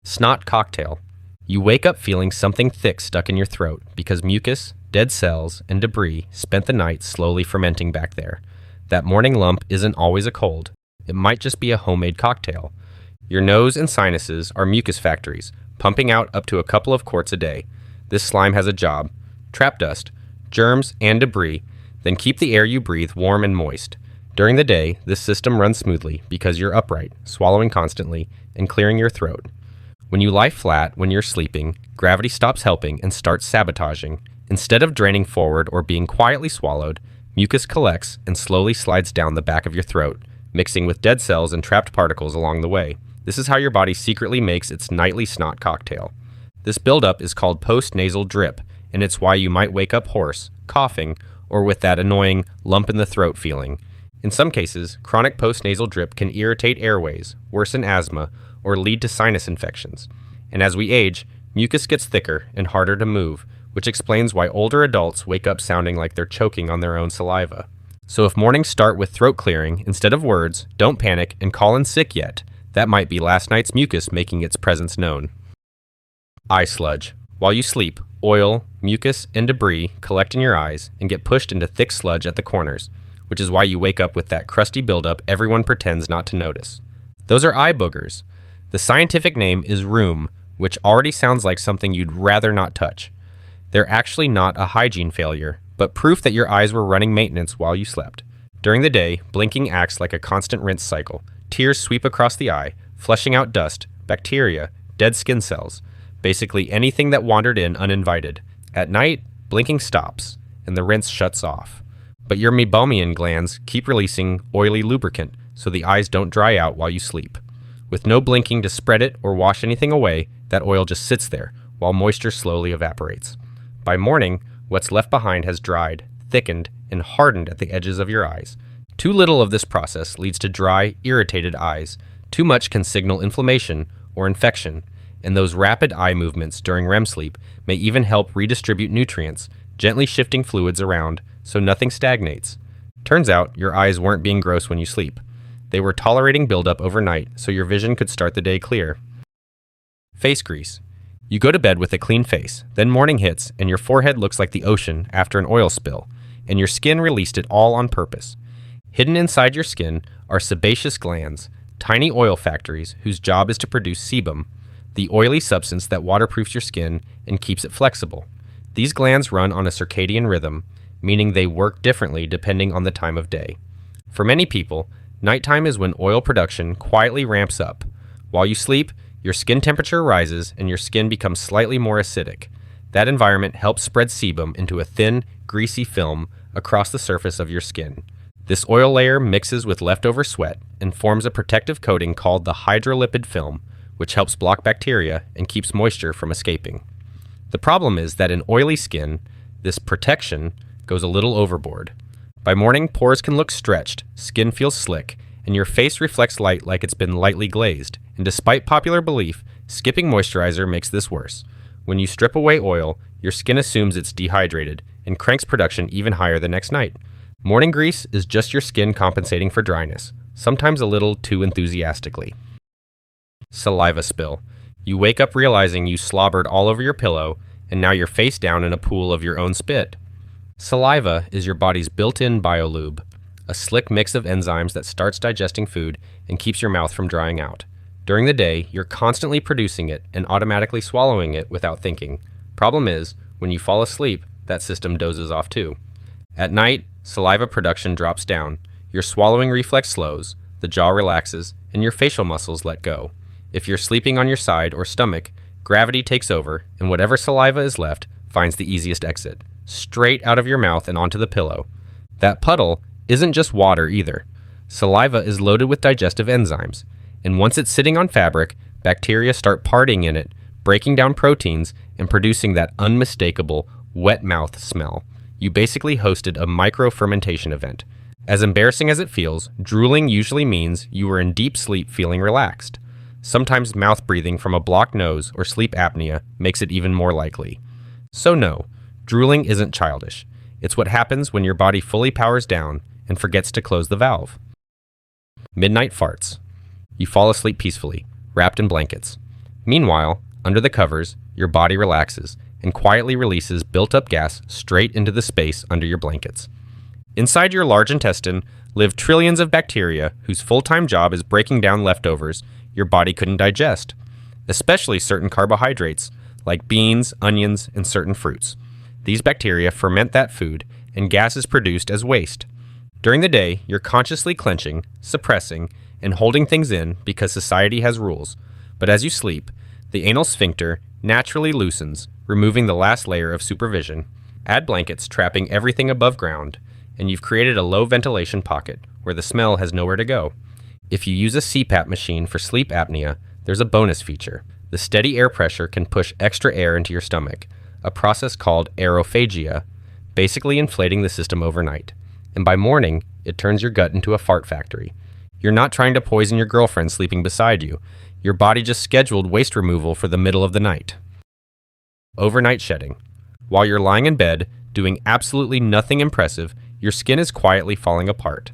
Snot Cocktail. You wake up feeling something thick stuck in your throat because mucus, dead cells, and debris spent the night slowly fermenting back there. That morning lump isn't always a cold. It might just be a homemade cocktail. Your nose and sinuses are mucus factories, pumping out up to a couple of quarts a day. This slime has a job: trap dust, germs, and debris, then keep the air you breathe warm and moist. During the day, this system runs smoothly because you're upright, swallowing constantly, and clearing your throat. When you lie flat when you're sleeping, gravity stops helping and starts sabotaging. Instead of draining forward or being quietly swallowed, mucus collects and slowly slides down the back of your throat, mixing with dead cells and trapped particles along the way. This is how your body secretly makes its nightly snot cocktail. This buildup is called post-nasal drip, and it's why you might wake up hoarse, coughing, or with that annoying lump in the throat feeling. In some cases, chronic post-nasal drip can irritate airways, worsen asthma, or lead to sinus infections. And as we age, mucus gets thicker and harder to move, which explains why older adults wake up sounding like they're choking on their own saliva. So if mornings start with throat clearing instead of words, don't panic and call in sick yet. That might be last night's mucus making its presence known. Eye sludge. While you sleep, oil, mucus, and debris collect in your eyes and get pushed into thick sludge at the corners, which is why you wake up with that crusty buildup everyone pretends not to notice. Those are eye boogers. The scientific name is rheum, which already sounds like something you'd rather not touch. They're actually not a hygiene failure, but proof that your eyes were running maintenance while you slept. During the day, blinking acts like a constant rinse cycle. Tears sweep across the eye, flushing out dust, bacteria, dead skin cells, basically anything that wandered in uninvited. At night, blinking stops, and the rinse shuts off. But your meibomian glands keep releasing oily lubricant, so the eyes don't dry out while you sleep. With no blinking to spread it or wash anything away, that oil just sits there, while moisture slowly evaporates. By morning, what's left behind has dried, thickened, and hardened at the edges of your eyes. Too little of this process leads to dry, irritated eyes. Too much can signal inflammation or infection, and those rapid eye movements during REM sleep may even help redistribute nutrients, gently shifting fluids around so nothing stagnates. Turns out your eyes weren't being gross when you sleep. They were tolerating buildup overnight so your vision could start the day clear. Face grease. You go to bed with a clean face, then morning hits and your forehead looks like the ocean after an oil spill, and your skin released it all on purpose. Hidden inside your skin are sebaceous glands, tiny oil factories whose job is to produce sebum, the oily substance that waterproofs your skin and keeps it flexible. These glands run on a circadian rhythm, meaning they work differently depending on the time of day. For many people, nighttime is when oil production quietly ramps up. While you sleep, your skin temperature rises and your skin becomes slightly more acidic. That environment helps spread sebum into a thin, greasy film across the surface of your skin. This oil layer mixes with leftover sweat and forms a protective coating called the hydrolipid film, which helps block bacteria and keeps moisture from escaping. The problem is that in oily skin, this protection goes a little overboard. By morning, pores can look stretched, skin feels slick, and your face reflects light like it's been lightly glazed. And despite popular belief, skipping moisturizer makes this worse. When you strip away oil, your skin assumes it's dehydrated and cranks production even higher the next night. Morning grease is just your skin compensating for dryness, sometimes a little too enthusiastically. Saliva spill. You wake up realizing you slobbered all over your pillow, and now you're face down in a pool of your own spit. Saliva is your body's built-in biolube, a slick mix of enzymes that starts digesting food and keeps your mouth from drying out. During the day, you're constantly producing it and automatically swallowing it without thinking. Problem is, when you fall asleep, that system dozes off too. At night, saliva production drops down, your swallowing reflex slows, the jaw relaxes, and your facial muscles let go. If you're sleeping on your side or stomach, gravity takes over, and whatever saliva is left finds the easiest exit, straight out of your mouth and onto the pillow. That puddle isn't just water either. Saliva is loaded with digestive enzymes, and once it's sitting on fabric, bacteria start partying in it, breaking down proteins and producing that unmistakable wet mouth smell. You basically hosted a micro-fermentation event. As embarrassing as it feels, drooling usually means you were in deep sleep feeling relaxed. Sometimes mouth breathing from a blocked nose or sleep apnea makes it even more likely. So no, drooling isn't childish. It's what happens when your body fully powers down and forgets to close the valve. Midnight farts. You fall asleep peacefully, wrapped in blankets. Meanwhile, under the covers, your body relaxes and quietly releases built-up gas straight into the space under your blankets. Inside your large intestine live trillions of bacteria whose full-time job is breaking down leftovers your body couldn't digest, especially certain carbohydrates like beans, onions, and certain fruits. These bacteria ferment that food, and gas is produced as waste. During the day, you're consciously clenching, suppressing, and holding things in because society has rules. But as you sleep, the anal sphincter naturally loosens, removing the last layer of supervision. Add blankets trapping everything above ground, and you've created a low ventilation pocket where the smell has nowhere to go. If you use a CPAP machine for sleep apnea, there's a bonus feature. The steady air pressure can push extra air into your stomach, a process called aerophagia, basically inflating the system overnight. And by morning, it turns your gut into a fart factory. You're not trying to poison your girlfriend sleeping beside you. Your body just scheduled waste removal for the middle of the night. Overnight shedding. While you're lying in bed, doing absolutely nothing impressive, your skin is quietly falling apart.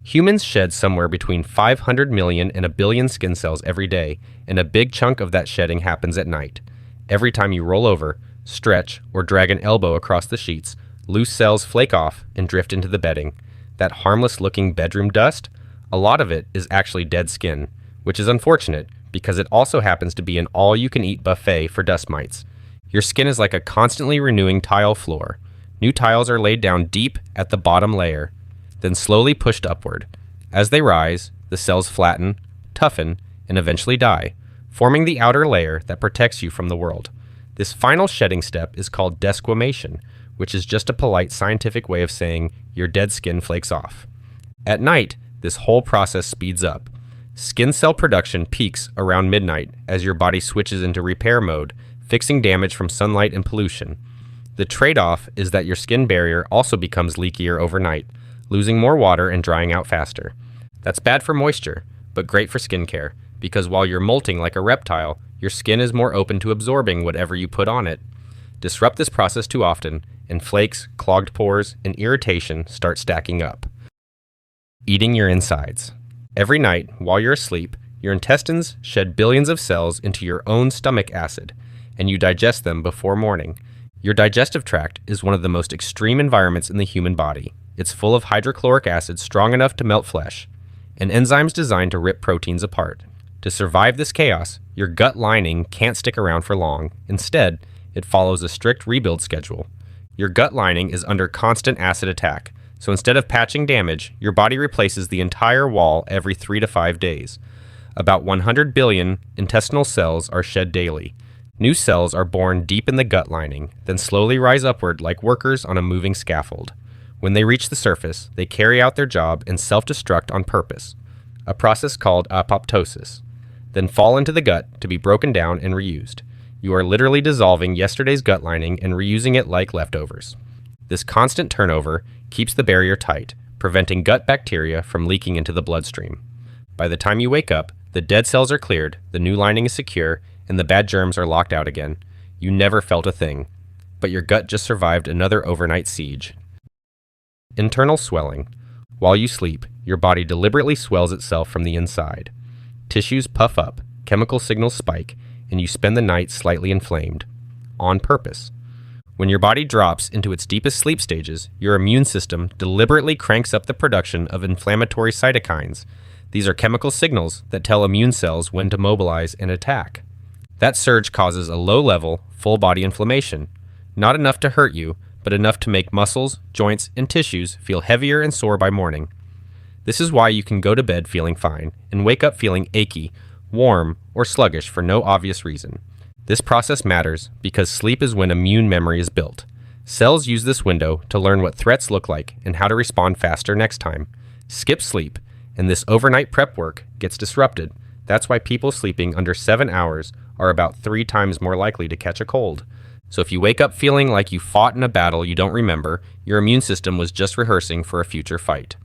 Humans shed somewhere between 500 million and a billion skin cells every day, and a big chunk of that shedding happens at night. Every time you roll over, stretch, or drag an elbow across the sheets, loose cells flake off and drift into the bedding. That harmless-looking bedroom dust, a lot of it is actually dead skin, which is unfortunate because it also happens to be an all-you-can-eat buffet for dust mites. Your skin is like a constantly renewing tile floor. New tiles are laid down deep at the bottom layer, then slowly pushed upward. As they rise, the cells flatten, toughen, and eventually die, forming the outer layer that protects you from the world. This final shedding step is called desquamation, which is just a polite scientific way of saying your dead skin flakes off. At night, this whole process speeds up. Skin cell production peaks around midnight as your body switches into repair mode, fixing damage from sunlight and pollution. The trade-off is that your skin barrier also becomes leakier overnight, losing more water and drying out faster. That's bad for moisture, but great for skincare, because while you're molting like a reptile, your skin is more open to absorbing whatever you put on it. Disrupt this process too often, and flakes, clogged pores, and irritation start stacking up. Eating your insides. Every night, while you're asleep, your intestines shed billions of cells into your own stomach acid, and you digest them before morning. Your digestive tract is one of the most extreme environments in the human body. It's full of hydrochloric acid strong enough to melt flesh, and enzymes designed to rip proteins apart. To survive this chaos, your gut lining can't stick around for long. Instead, it follows a strict rebuild schedule. Your gut lining is under constant acid attack, so instead of patching damage, your body replaces the entire wall every 3 to 5 days. About 100 billion intestinal cells are shed daily. New cells are born deep in the gut lining, then slowly rise upward like workers on a moving scaffold. When they reach the surface, they carry out their job and self-destruct on purpose, a process called apoptosis, then fall into the gut to be broken down and reused. You are literally dissolving yesterday's gut lining and reusing it like leftovers. This constant turnover keeps the barrier tight, preventing gut bacteria from leaking into the bloodstream. By the time you wake up, the dead cells are cleared, the new lining is secure, and the bad germs are locked out again. You never felt a thing, but your gut just survived another overnight siege. Internal swelling. While you sleep, your body deliberately swells itself from the inside. Tissues puff up, chemical signals spike, and you spend the night slightly inflamed. On purpose. When your body drops into its deepest sleep stages, your immune system deliberately cranks up the production of inflammatory cytokines. These are chemical signals that tell immune cells when to mobilize and attack. That surge causes a low-level, full-body inflammation. Not enough to hurt you, but enough to make muscles, joints, and tissues feel heavier and sore by morning. This is why you can go to bed feeling fine and wake up feeling achy, warm, or sluggish for no obvious reason. This process matters because sleep is when immune memory is built. Cells use this window to learn what threats look like and how to respond faster next time. Skip sleep, and this overnight prep work gets disrupted. That's why people sleeping under 7 hours are about 3 times more likely to catch a cold. So if you wake up feeling like you fought in a battle you don't remember, your immune system was just rehearsing for a future fight.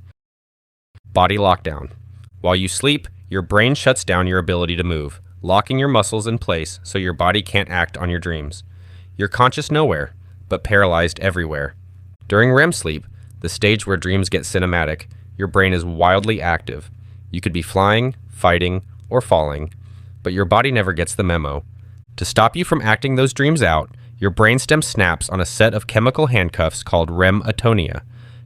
Body lockdown. While you sleep, your brain shuts down your ability to move, locking your muscles in place so your body can't act on your dreams. You're conscious nowhere, but paralyzed everywhere. During REM sleep, the stage where dreams get cinematic, your brain is wildly active. You could be flying, fighting, or falling, but your body never gets the memo. To stop you from acting those dreams out, your brainstem snaps on a set of chemical handcuffs called REM atonia.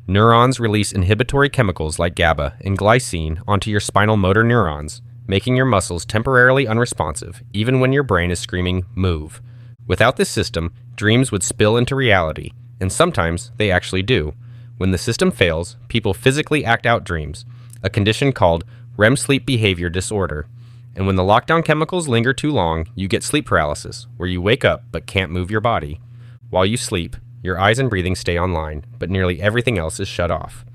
Neurons release inhibitory chemicals like GABA and glycine onto your spinal motor neurons, making your muscles temporarily unresponsive, even when your brain is screaming, "Move." Without this system, dreams would spill into reality, and sometimes they actually do. When the system fails, people physically act out dreams, a condition called REM sleep behavior disorder. And when the lockdown chemicals linger too long, you get sleep paralysis, where you wake up but can't move your body. While you sleep, your eyes and breathing stay online, but nearly everything else is shut off.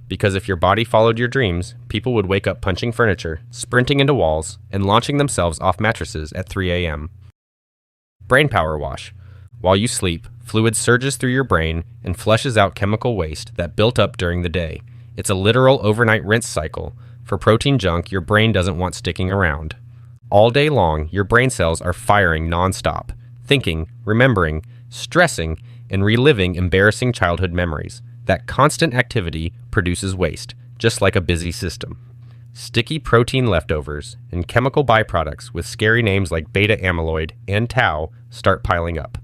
Because if your body followed your dreams, people would wake up punching furniture, sprinting into walls, and launching themselves off mattresses at 3 a.m. Brain power wash. While you sleep, fluid surges through your brain and flushes out chemical waste that built up during the day. It's a literal overnight rinse cycle for protein junk your brain doesn't want sticking around. All day long, your brain cells are firing nonstop, thinking, remembering, stressing, and reliving embarrassing childhood memories. That constant activity produces waste, just like a busy system. Sticky protein leftovers and chemical byproducts with scary names like beta amyloid and tau start piling up.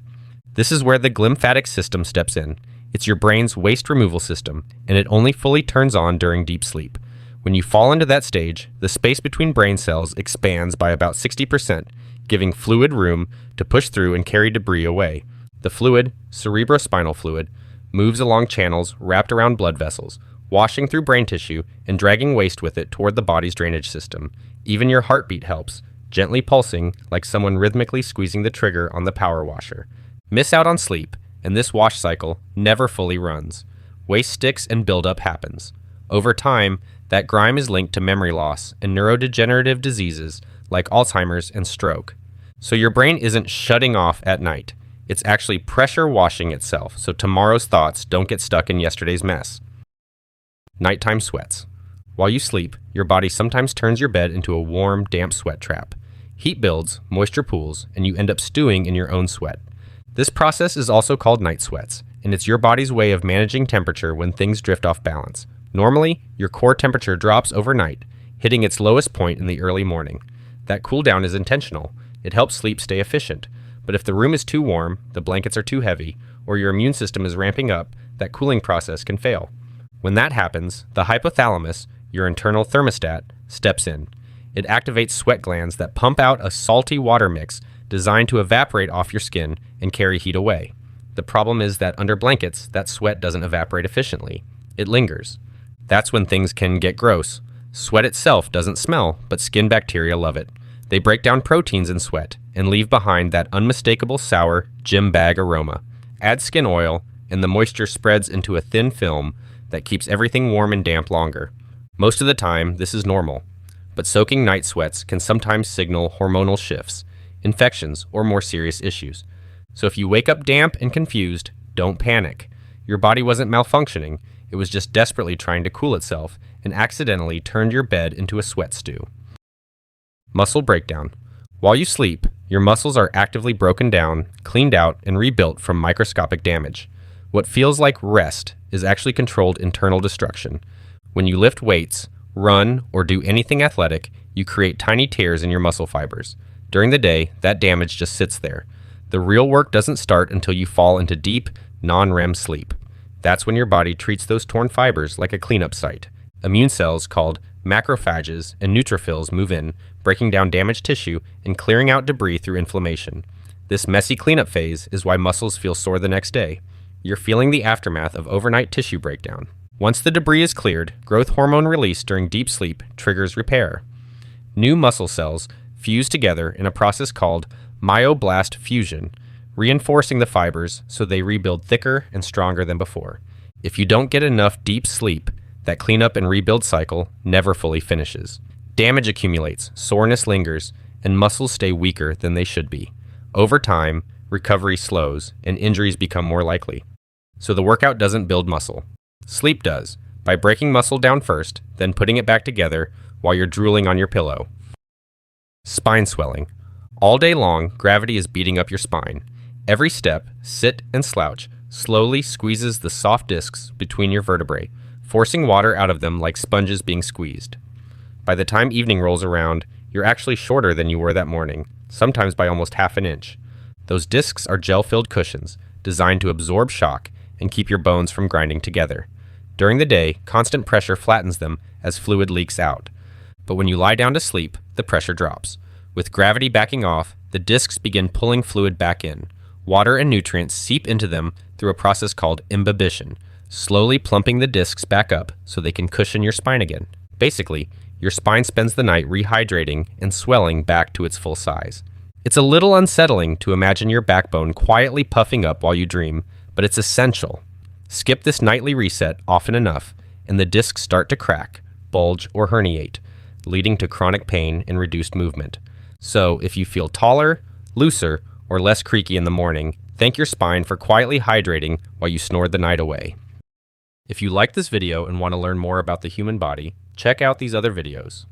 This is where the glymphatic system steps in. It's your brain's waste removal system, and it only fully turns on during deep sleep. When you fall into that stage, the space between brain cells expands by about 60%, giving fluid room to push through and carry debris away. The fluid, cerebrospinal fluid, moves along channels wrapped around blood vessels, washing through brain tissue and dragging waste with it toward the body's drainage system. Even your heartbeat helps, gently pulsing like someone rhythmically squeezing the trigger on the power washer. Miss out on sleep, and this wash cycle never fully runs. Waste sticks and buildup happens. Over time, that grime is linked to memory loss and neurodegenerative diseases like Alzheimer's and stroke. So your brain isn't shutting off at night. It's actually pressure washing itself so tomorrow's thoughts don't get stuck in yesterday's mess. Nighttime sweats. While you sleep, your body sometimes turns your bed into a warm, damp sweat trap. Heat builds, moisture pools, and you end up stewing in your own sweat. This process is also called night sweats, and it's your body's way of managing temperature when things drift off balance. Normally, your core temperature drops overnight, hitting its lowest point in the early morning. That cool down is intentional. It helps sleep stay efficient. But if the room is too warm, the blankets are too heavy, or your immune system is ramping up, that cooling process can fail. When that happens, the hypothalamus, your internal thermostat, steps in. It activates sweat glands that pump out a salty water mix designed to evaporate off your skin and carry heat away. The problem is that under blankets, that sweat doesn't evaporate efficiently. It lingers. That's when things can get gross. Sweat itself doesn't smell, but skin bacteria love it. They break down proteins in sweat and leave behind that unmistakable sour gym bag aroma. Add skin oil, and the moisture spreads into a thin film that keeps everything warm and damp longer. Most of the time, this is normal. But soaking night sweats can sometimes signal hormonal shifts, infections, or more serious issues. So if you wake up damp and confused, don't panic. Your body wasn't malfunctioning. It was just desperately trying to cool itself and accidentally turned your bed into a sweat stew. Muscle breakdown. While you sleep, your muscles are actively broken down, cleaned out, and rebuilt from microscopic damage. What feels like rest is actually controlled internal destruction. When you lift weights, run, or do anything athletic, you create tiny tears in your muscle fibers. During the day, that damage just sits there. The real work doesn't start until you fall into deep, non-REM sleep. That's when your body treats those torn fibers like a cleanup site. Immune cells called macrophages and neutrophils move in, breaking down damaged tissue and clearing out debris through inflammation. This messy cleanup phase is why muscles feel sore the next day. You're feeling the aftermath of overnight tissue breakdown. Once the debris is cleared, growth hormone release during deep sleep triggers repair. New muscle cells fuse together in a process called myoblast fusion, reinforcing the fibers so they rebuild thicker and stronger than before. If you don't get enough deep sleep, that cleanup and rebuild cycle never fully finishes. Damage accumulates, soreness lingers, and muscles stay weaker than they should be. Over time, recovery slows, and injuries become more likely. So the workout doesn't build muscle. Sleep does, by breaking muscle down first, then putting it back together while you're drooling on your pillow. Spine swelling. All day long, gravity is beating up your spine. Every step, sit and slouch, slowly squeezes the soft discs between your vertebrae, forcing water out of them like sponges being squeezed. By the time evening rolls around, you're actually shorter than you were that morning, sometimes by almost half an inch. Those discs are gel-filled cushions designed to absorb shock and keep your bones from grinding together. During the day, constant pressure flattens them as fluid leaks out. But when you lie down to sleep, the pressure drops. With gravity backing off, the discs begin pulling fluid back in. Water and nutrients seep into them through a process called imbibition, slowly plumping the discs back up so they can cushion your spine again. Basically, your spine spends the night rehydrating and swelling back to its full size. It's a little unsettling to imagine your backbone quietly puffing up while you dream, but it's essential. Skip this nightly reset often enough, and the discs start to crack, bulge, or herniate, leading to chronic pain and reduced movement. So, if you feel taller, looser, or less creaky in the morning, thank your spine for quietly hydrating while you snored the night away. If you liked this video and want to learn more about the human body, check out these other videos.